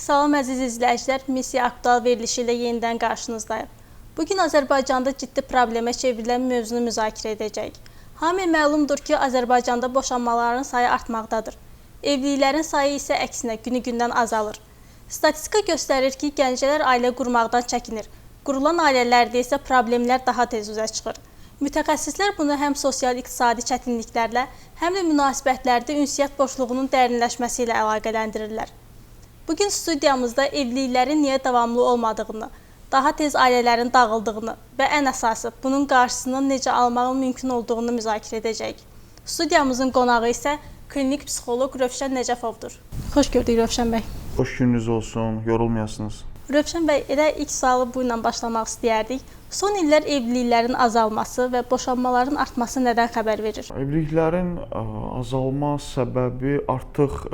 Salam əziz izləyicilər, Missiya Aktual verilişi ilə yenidən qarşınızdayım. Bugün Azərbaycanda ciddi problemə çevrilən mövzunu müzakirə edəcəyik. Hamıya məlumdur ki, Azərbaycanda boşanmaların sayı artmaqdadır. Evliliklərin sayı isə əksinə günü-gündən azalır. Statistika göstərir ki, gənclər ailə qurmaqdan çəkinir. Qurulan ailələrdə isə problemlər daha tez üzə çıxır. Mütəxəssislər bunu həm sosial-iqtisadi çətinliklərlə, həm də münasibətlərdə ünsiyyət boşluğunun dərinləşməsi ilə əlaqələndirirlər. Bugün studiyamızda evliliklərin niyə davamlı olmadığını, daha tez ailələrin dağıldığını və ən əsası bunun qarşısını necə almağın mümkün olduğunu müzakirə edəcəyik. Studiyamızın qonağı isə klinik psixoloq Rövşən Nəcəfovdur. Xoş gördük Rövşən bəy. Xoş gününüz olsun, yorulmayasınız. Rövşən bəy, elə ilk sualı bu ilə başlamaq istəyərdik. Son illər evliliklərin azalması və boşanmaların artması nədən xəbər verir? Evliliklərin azalma səbəbi artıq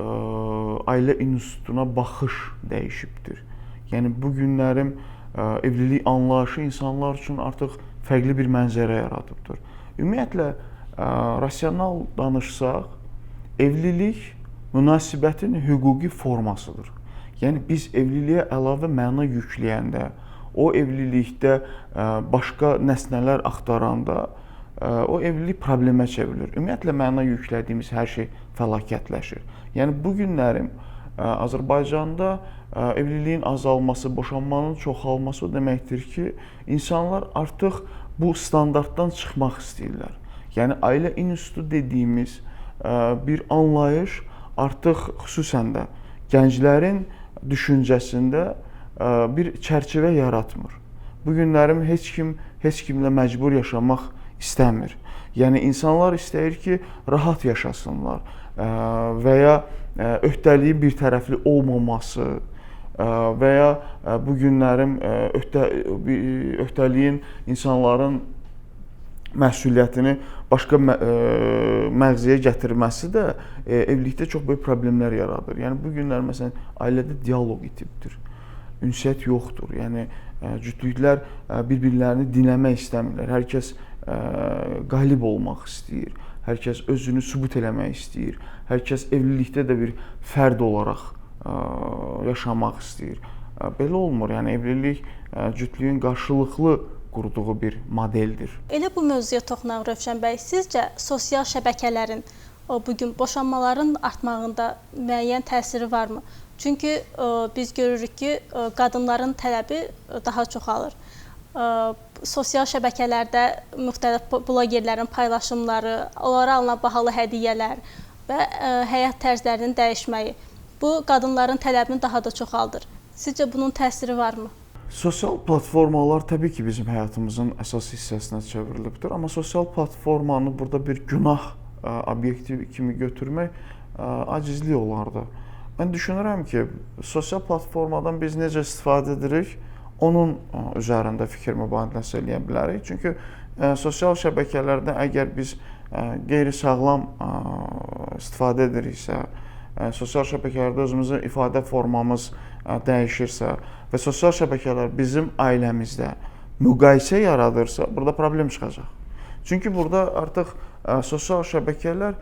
ailə institutuna baxış dəyişibdir. Yəni bu günlərin evlilik anlayışı insanlar üçün artıq fərqli bir mənzərə yaradıbdır. Ümumiyyətlə rasional danışsaq, evlilik münasibətin hüquqi formasıdır. Yəni biz evliliyə əlavə məna yükləyəndə, o evlilikdə başqa nəsnələr axtaranda o evlilik problemə çevrilir. Ümumiyyətlə məna yüklədiyimiz hər şey fəlakətləşir. Yəni bu günlərim Azərbaycanda evliliyin azalması, boşanmanın çoxalması o deməkdir ki, insanlar artıq bu standartdan çıxmaq istəyirlər. Yəni ailə institutu dediyimiz bir anlayış artıq xüsusən də gənclərin düşüncəsində bir çərçivə yaratmır. Bu günlərim heç kimlə məcbur yaşamaq istəmir. Yəni insanlar istəyir ki, rahat yaşasınlar və ya öhdəliyin bir tərəfli olmaması və ya bu günlərim öhdəliyin insanların məsuliyyətini başqa məğziyə gətirməsi də evlilikdə çox böyük problemlər yaradır. Yəni bu günlər məsələn ailədə dialoq itibdir. Ünsiyyət yoxdur. Yəni cütlüklər bir-birlərini dinləmək istəmirlər. Hər kəs qalib olmaq istəyir. Hər kəs özünü sübut eləmək istəyir. Hər kəs evlilikdə də bir fərd olaraq yaşamaq istəyir. Belə olmur. Yəni evlilik cütlüyün qarşılıqlı qurduğu bir modeldir. Elə bu mövzuya toxunaq Rövşən bəy. Sizcə sosial şəbəkələrin bugün boşanmaların artmağında müəyyən təsiri varmı? Çünki biz görürük ki, qadınların tələbi daha çoxalır. Sosial şəbəkələrdə müxtəlif blogerlərin paylaşımları, onlara alınan bahalı hədiyyələr və həyat tərzlərinin dəyişməyi bu qadınların tələbini daha da çoxaldır. Sizcə bunun təsiri varmı? Sosial platformalar təbii ki, bizim həyatımızın əsas hissəsinə çevrilibdir. Amma sosial platformanı burada bir günah obyekti kimi götürmək acizlik olardı. Mən düşünürəm ki, sosial platformadan biz necə istifadə edirik, onun üzərində fikir mübadiləsi eləyə bilərik. Çünki sosial şəbəkələrdə əgər biz qeyri-sağlam istifadə ediriksə, sosial şəbəkələrdə özümüzün ifadə formamız dəyişirsə və sosial şəbəkələr bizim ailəmizdə müqayisə yaradırsa, burada problem çıxacaq. Çünki burada artıq sosial şəbəkələr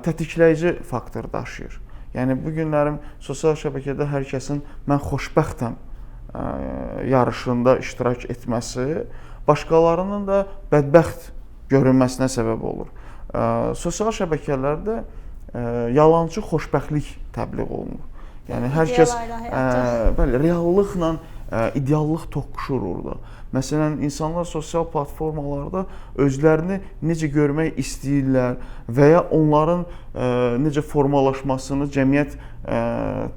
tətikləyici faktor daşıyır. Yəni bu günlərim sosial şəbəkədə hər kəsin mən xoşbəxtəm yarışında iştirak etməsi başqalarının da bədbəxt görünməsinə səbəb olur. Sosial şəbəkələrdə yalançı xoşbəxtlik təbliğ olunur. Yəni hər kəs reallıqla ideallıq toqquşur orada. Məsələn, insanlar sosial platformalarda özlərini necə görmək istəyirlər və ya onların necə formalaşmasını cəmiyyət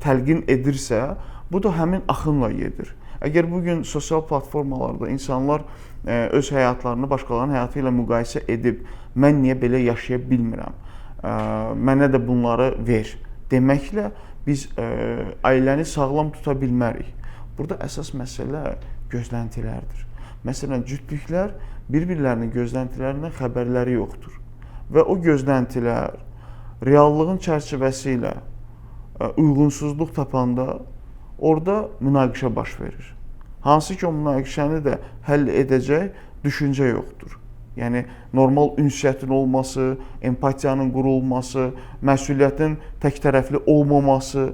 təlqin edirsə, bu da həmin axınla gedir. Əgər bugün sosial platformalarda insanlar öz həyatlarını başqalarının həyatı ilə müqayisə edib, mən niyə belə yaşaya bilmirəm, mənə də bunları ver deməklə biz ailəni sağlam tuta bilmərik. Burada əsas məsələ gözləntilərdir. Məsələn, cütlüklər bir-birlərinin gözləntilərindən xəbərləri yoxdur. Və o gözləntilər reallığın çərçivəsi ilə uyğunsuzluq tapanda orada münaqişə baş verir. Hansı ki, o münaqişəni də həll edəcək düşüncə yoxdur. Yəni, normal ünsiyyətin olması, empatiyanın qurulması, məsuliyyətin tək tərəfli olmaması,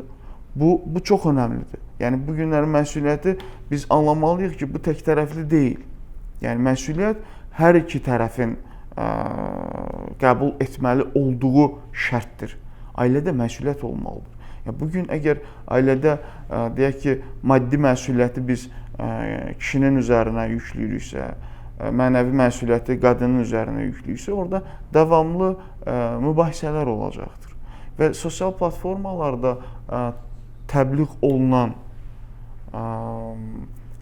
bu çox önəmlidir. Yəni bu günlərin məsuliyyəti biz anlamalıyıq ki, bu təkdərəfli deyil. Yəni məsuliyyət hər iki tərəfin qəbul etməli olduğu şərtdir. Ailədə məsuliyyət olmalıdır. Yəni bu gün əgər ailədə deyək ki, maddi məsuliyyəti biz kişinin üzərinə yükləyiriksə, mənəvi məsuliyyəti qadının üzərinə yükləyirsə, orada davamlı mübahisələr olacaqdır. Və sosial platformalarda təbliğ olunan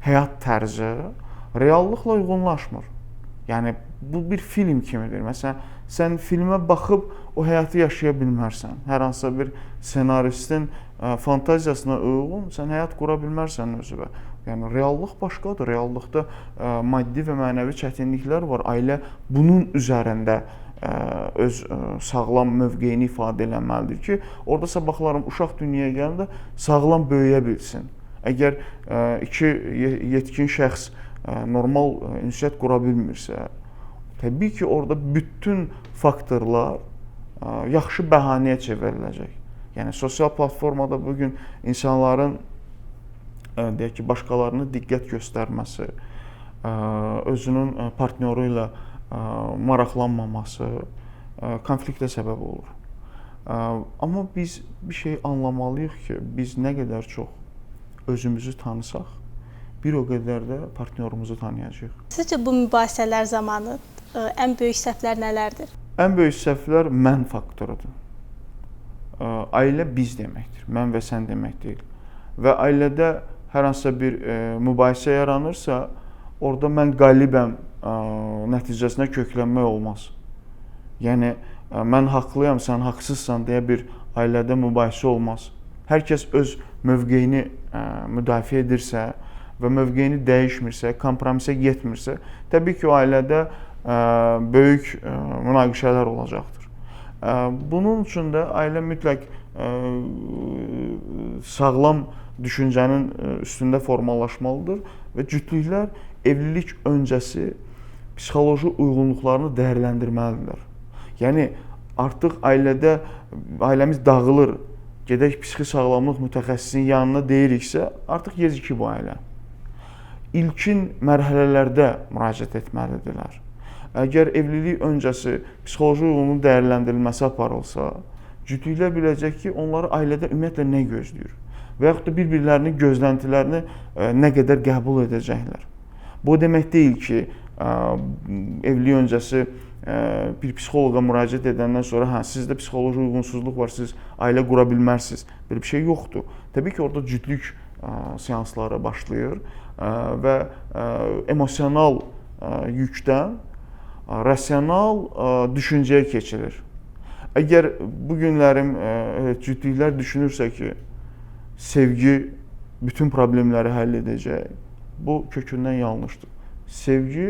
həyat tərzi reallıqla uyğunlaşmır. Yəni bu bir film kimidir. Məsələn, sən filmə baxıb o həyatı yaşaya bilmərsən. Hər hansısa bir ssenaristin fantaziyasına uyğun sən həyat qura bilmərsən özünə. Yəni reallıq başqadır. Reallıqda maddi və mənəvi çətinliklər var. Ailə bunun üzərində öz sağlam mövqeyini ifadə etməlidir ki, orada sabahlarım uşaq dünyaya gələndə sağlam böyüyə bilsin. Əgər iki yetkin şəxs normal ünsiyyət qura bilmirsə, təbii ki, orada bütün faktorlar yaxşı bəhanəyə çevriləcək. Yəni sosial platformada bu gün insanların deyək ki, başqalarına diqqət göstərməsi, özünün partnyoru ilə maraqlanmaması konfliktə səbəb olur. Amma biz bir şey anlamalıyıq ki, biz nə qədər çox özümüzü tanısaq, bir o qədər də partnyorumuzu tanıyacağıq. Sizcə bu mübahisələr zamanı ən böyük səhvlər nələrdir? Ən böyük səhvlər mən faktorudur. Ailə biz deməkdir, mən və sən demək deyil. Və ailədə hər hansısa bir mübahisə yaranırsa, orada mən qalibəm nəticəsinə köklənmək olmaz. Yəni, mən haqlıyam, sən haqsızsan deyə bir ailədə mübahisə olmaz. Hər kəs öz mövqeyini müdafiə edirsə və mövqeyini dəyişmirsə, kompromisə getmirsə, təbii ki, o ailədə böyük münaqişələr olacaqdır. Bunun üçün də ailə mütləq sağlam düşüncənin üstündə formalaşmalıdır və cütlüklər evlilik öncəsi psixoloji uyğunluqlarını dəyərləndirməlidirlər. Yəni, artıq ailəmiz dağılır, gedək psixi sağlamlıq mütəxəssisinin yanına deyiriksə, artıq gecikib bu ailə. İlkin mərhələlərdə müraciət etməlidirlər. Əgər evlilik öncəsi psixoloji uyğunluğun dəyərləndirilməsi aparılsa, cütlüklər biləcək ki, onları ailədə ümumiyyətlə nə gözləyir və yaxud da bir-birlərinin gözləntilərini nə qədər qəbul edəcəklər. Bu demək deyil ki, evlilik öncəsi bir psixoloqa müraciət edəndən sonra sizdə psixoloji uyğunsuzluq var, siz ailə qura bilmərsiniz. Belə bir şey yoxdur. Təbii ki, orada cütlük seansları başlayır və emosional yükdən rasional düşüncəyə keçilir. Əgər bu günlərim cütlüklər düşünürsə ki, sevgi bütün problemləri həll edəcək, bu kökündən yanlışdır. Sevgi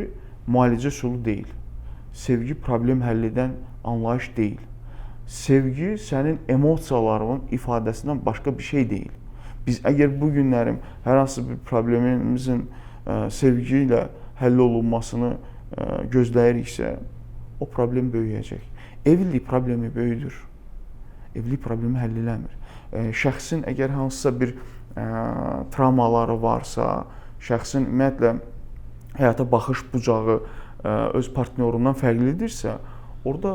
müalicə üsulu deyil. Sevgi problem həll edən anlayış deyil. Sevgi sənin emosiyalarının ifadəsindən başqa bir şey deyil. Biz əgər bu günlərim hər hansı bir problemimizin sevgi ilə həll olunmasını gözləyiriksə, o problem böyüyəcək. Evlilik problemi böyüdür. Evlilik problemi həll eləmir. Şəxsin əgər hansısa bir travmaları varsa, şəxsin ümumiyyətlə həyata baxış bucağı öz partnyorundan fərqlidirsə, orada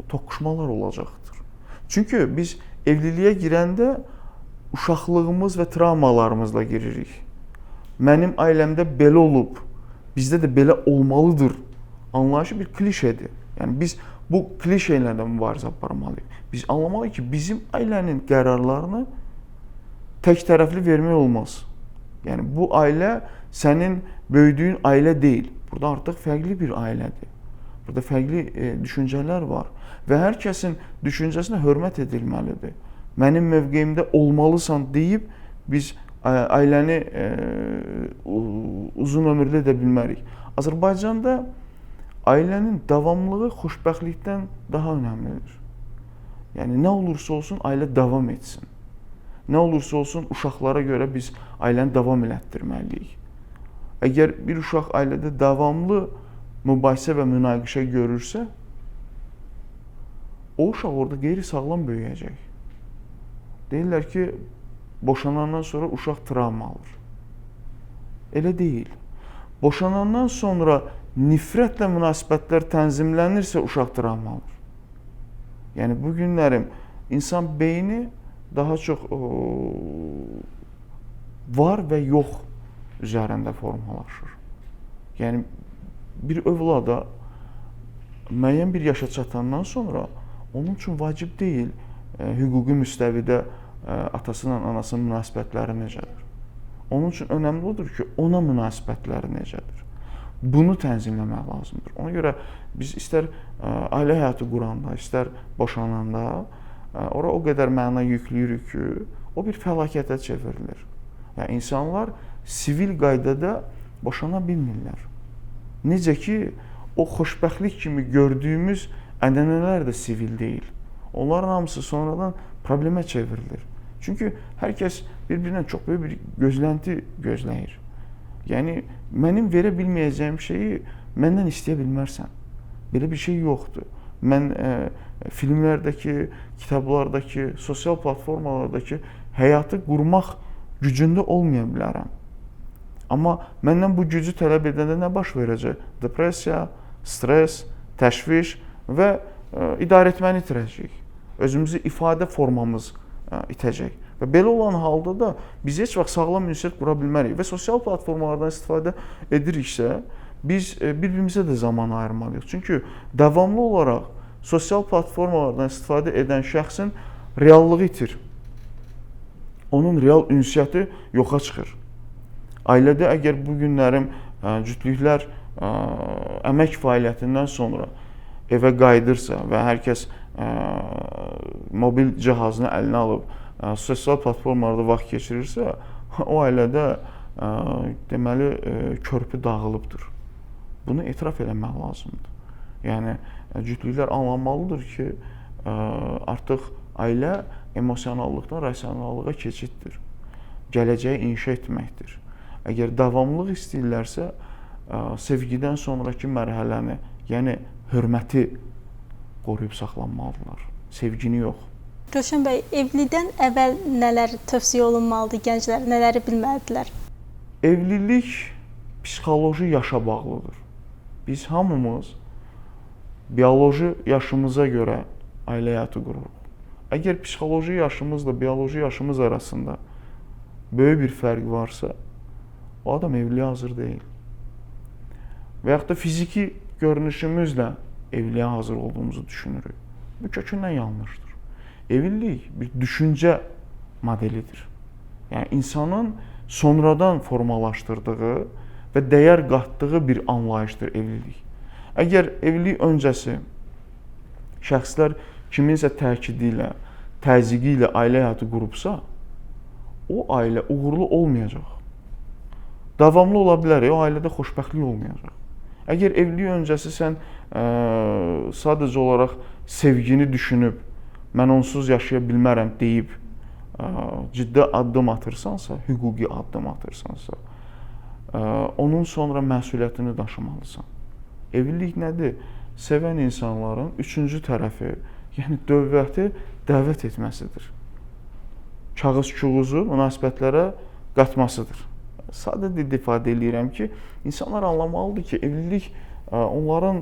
toqquşmalar olacaqdır. Çünki biz evliliyə girəndə uşaqlığımız və travmalarımızla giririk. Mənim ailəmdə belə olub, bizdə də belə olmalıdır anlayışı bir klişedir. Yəni biz bu klişe ilə də mübarizə aparmalıyıq. Biz anlamalıyıq ki, bizim ailənin qərarlarını tək tərəfli vermək olmaz. Yəni bu ailə sənin böyüdüyün ailə deyil. Burada artıq fərqli bir ailədir. Burada fərqli düşüncələr var və hər kəsin düşüncəsinə hörmət edilməlidir. Mənim mövqeyimdə olmalısan deyib biz ailəni uzun ömürlü edə bilmərik. Azərbaycanda ailənin davamlılığı xoşbəxtlikdən daha önəmlidir. Yəni nə olursa olsun ailə davam etsin. Nə olursa olsun uşaqlara görə biz ailəni davam elətdirməliyik. Əgər bir uşaq ailədə davamlı mübahisə və münaqişə görürsə, o uşaq orada qeyri-sağlam böyüyəcək. Deyirlər ki, boşanandan sonra uşaq travma alır. Elə deyil. Boşanandan sonra nifrətlə münasibətlər tənzimlənirsə uşaq travma alır. Yəni bu günlərim insan beyni daha çox var və yox üzərində formalaşır. Yəni bir övlada müəyyən bir yaşa çatandan sonra onun üçün vacib deyil hüquqi müstəvidə atası ilə anasının münasibətləri necədir. Onun üçün önəmli odur ki, ona münasibətləri necədir. Bunu tənzimləmək lazımdır. Ona görə biz istər ailə həyatı quranda, istər boşananda ora o qədər məna yükləyirik ki, o bir fəlakətə çevrilir. Yəni insanlar sivil qaydada boşana bilmirlər. Necə ki, o xoşbəxtlik kimi gördüyümüz ənənələr də sivil deyil. Onların hamısı sonradan problemə çevrilir. Çünki hər kəs bir-birindən çox böyük bir gözlənti gözləyir. Yəni, mənim verə bilməyəcəyim şeyi məndən istəyə bilmərsən. Belə bir şey yoxdur. Mən filmlərdəki, kitablardakı, sosial platformalardakı həyatı qurmaq gücündə olmaya bilərəm. Amma məndən bu gücü tələb edəndə nə baş verəcək? Depressiya, stres, təşviş və idarə etməni itirəcəyik. Özümüzü ifadə formamız itəcək. Və belə olan halda da biz heç vaxt sağlam ünsiyyət qura bilmərik. Və sosial platformalardan istifadə ediriksə, biz bir-birimizə də zaman ayırmalıyıq. Çünki davamlı olaraq sosial platformalardan istifadə edən şəxsin reallığı itir. Onun real ünsiyyəti yoxa çıxır. Ailədə əgər bu günlərim cütlüklər əmək fəaliyyətindən sonra evə qayıdırsa və hər kəs mobil cihazını əlinə alıb sosial platformalarda vaxt keçirirsə, o ailədə deməli körpü dağılıbdır. Bunu etiraf eləmək lazımdır. Yəni cütlüklər anlamalıdır ki, artıq ailə emosionallıqdan rasionallığa keçiddir. Gələcəyi inşa etməkdir. Əgər davamlılıq istəyirlərsə, sevgidən sonraki mərhələni, yəni hörməti qoruyub saxlanmalıdırlar. Sevgini yox. Rövşən bəy, evlilikdən əvvəl nələr tövsiyə olunmalıdır gənclər, nələri bilməlidirlər? Evlilik psixoloji yaşa bağlıdır. Biz hamımız bioloji yaşımıza görə ailə həyatı qururuq. Əgər psixoloji yaşımızla bioloji yaşımız arasında böyük bir fərq varsa, o adam evliliyə hazır deyil. Və yaxud da fiziki görünüşümüzlə evliliyə hazır olduğumuzu düşünürük. Bu kökündən yanlışdır. Evlilik bir düşüncə modelidir. Yəni insanın sonradan formalaşdırdığı və dəyər qatdığı bir anlayışdır evlilik. Əgər evlilik öncəsi şəxslər kiminsə təkidi ilə, təzyiqi ilə ailə həyatı qurubsa, o ailə uğurlu olmayacaq. Davamlı ola bilər, o ailədə xoşbəxtlik olmayacaq. Əgər evlilik öncəsi sən sadəcə olaraq sevgini düşünüb, mən onsuz yaşaya bilmərəm deyib, ciddi addım atırsansa, hüquqi addım atırsansa, onun sonra məsuliyyətini daşımalısan. Evlilik nədir? Sevən insanların üçüncü tərəfi, yəni dövləti dəvət etməsidir. Kağız-küğuzu münasibətlərə qatmasıdır. Sadə dildə ifadə edirəm ki, insanlar anlamalıdır ki, evlilik onların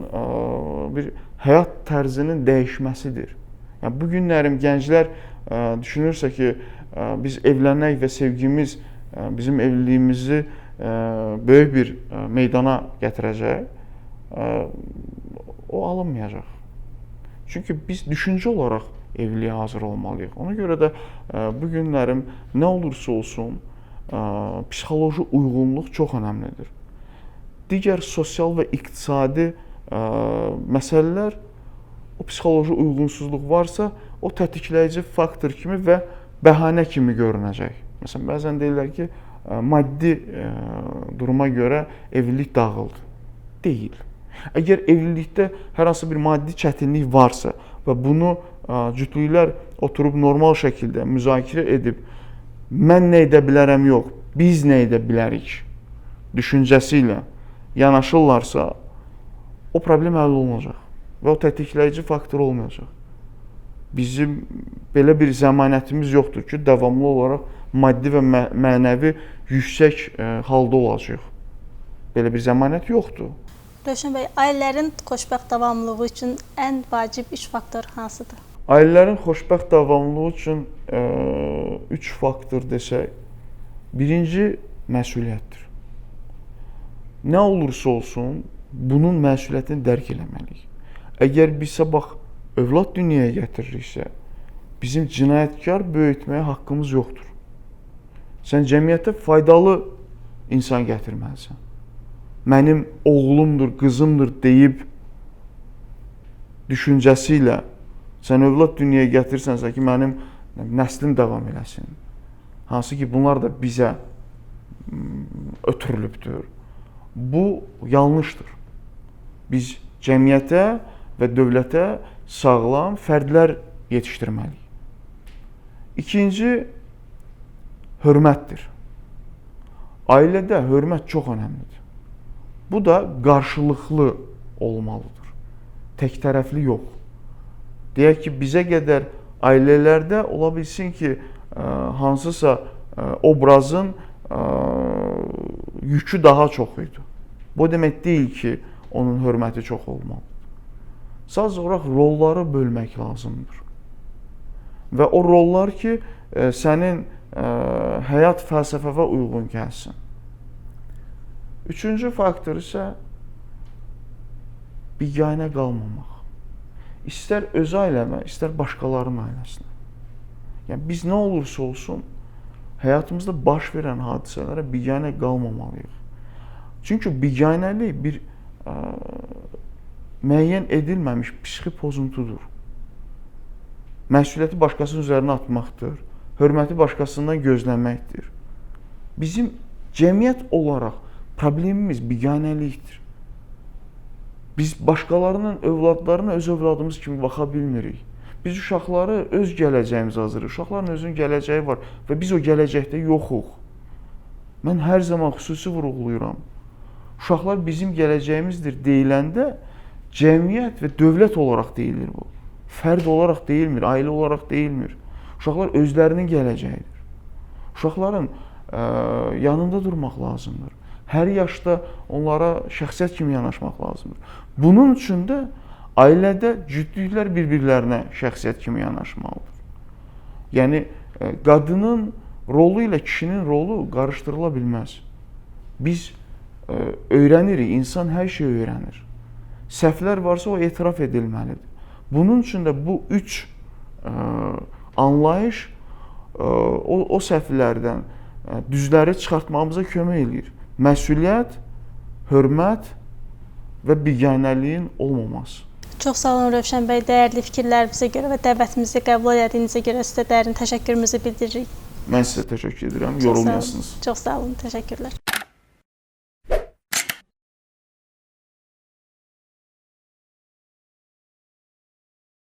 bir həyat tərzinin dəyişməsidir. Yəni, bu günlərim gənclər düşünürsə ki, biz evlənək və sevgimiz bizim evliliyimizi böyük bir meydana gətirəcək, o alınmayacaq. Çünki biz düşüncə olaraq evliliyə hazır olmalıyıq. Ona görə də bu günlərim nə olursa olsun, psixoloji uyğunluq çox önəmlidir. Digər sosial və iqtisadi məsələlər, o psixoloji uyğunsuzluq varsa, o tətikləyici faktor kimi və bəhanə kimi görünəcək. Məsələn, bəzən deyirlər ki, maddi duruma görə evlilik dağıldı. Deyil. Əgər evlilikdə hər hansı bir maddi çətinlik varsa və bunu cütlüklər oturub normal şəkildə müzakirə edib, mən nə edə bilərəm yox, biz nə edə bilərik düşüncəsi ilə yanaşırlarsa, o problem həll olunacaq və o tətikləyici faktor olmayacaq. Bizim belə bir zəmanətimiz yoxdur ki, davamlı olaraq maddi və mənəvi yüksək halda olacaq. Belə bir zəmanət yoxdur. Rövşən bəy, ailələrin xoşbəxt davamlılığı üçün ən vacib 3 faktor hansıdır? Ailələrin xoşbəxt davamlılığı üçün 3 faktor desək, birinci məsuliyyətdir. Nə olursa olsun, bunun məsuliyyətini dərk eləməliyik. Əgər biz sabah övlad dünyaya gətiririksə, bizim cinayətkar böyütməyə haqqımız yoxdur. Sən cəmiyyətə faydalı insan gətirməlisən. Mənim oğlumdur, qızımdır deyib düşüncəsi ilə sən övlad dünyaya gətirirsənsə ki, mənim nəslim davam eləsin. Hansı ki, bunlar da bizə ötürülübdür. Bu yanlışdır. Biz cəmiyyətə və dövlətə sağlam fərdlər yetişdirməliyik. İkinci, hörmətdir. Ailədə hörmət çox önəmlidir. Bu da qarşılıqlı olmalıdır. Tək tərəfli yox. Deyək ki, bizə qədər ailələrdə ola bilsin ki, hansısa obrazın yükü daha çox idi. Bu demək deyil ki, onun hörməti çox olmalıdır. Sadəcə olaraq rolları bölmək lazımdır. Və o rollar ki, sənin həyat fəlsəfəvə uyğun gəlsin. Üçüncü faktor isə biganə qalmamaq. İstər öz ailəmə, istər başqalarının ailəsinə. Yəni, biz nə olursa olsun, həyatımızda baş verən hadisələrə biganə qalmamalıyıq. Çünki biganəlik bir müəyyən edilməmiş psixi pozuntudur. Məsuliyyəti başqasının üzərinə atmaqdır, hörməti başqasından gözləməkdir. Bizim cəmiyyət olaraq problemimiz biganəlikdir. Biz başqalarının övladlarına öz övladımız kimi baxa bilmirik. Biz uşaqları öz gələcəyimizə hazırlayırıq. Uşaqların özünün gələcəyi var və biz o gələcəkdə yoxuq. Mən hər zaman xüsusi vurğulayıram. Uşaqlar bizim gələcəyimizdir deyiləndə cəmiyyət və dövlət olaraq deyilir bu. Fərd olaraq deyilmir, ailə olaraq deyilmir. Uşaqlar özlərinin gələcəyidir. Uşaqların yanında durmaq lazımdır. Hər yaşda onlara şəxsiyyət kimi yanaşmaq lazımdır. Bunun üçün də ailədə cütlüklər bir-birlərinə şəxsiyyət kimi yanaşmalıdır. Yəni, qadının rolu ilə kişinin rolu qarışdırıla bilməz. Biz öyrənirik, insan hər şey öyrənir. Səhvlər varsa o etiraf edilməlidir. Bunun üçün də bu üç anlayış o səhvlərdən düzləri çıxartmamıza kömək edir. Məsuliyyət, hörmət və biganəliyin olmaması. Çox sağ olun Rövşən bəy, dəyərli fikirlərinizə görə və dəvətimizi qəbul etdiyinizə görə sizə dərin təşəkkürümüzü bildiririk. Mən sizə təşəkkür edirəm, yorulmayasınız. Çox sağ olun, təşəkkürlər.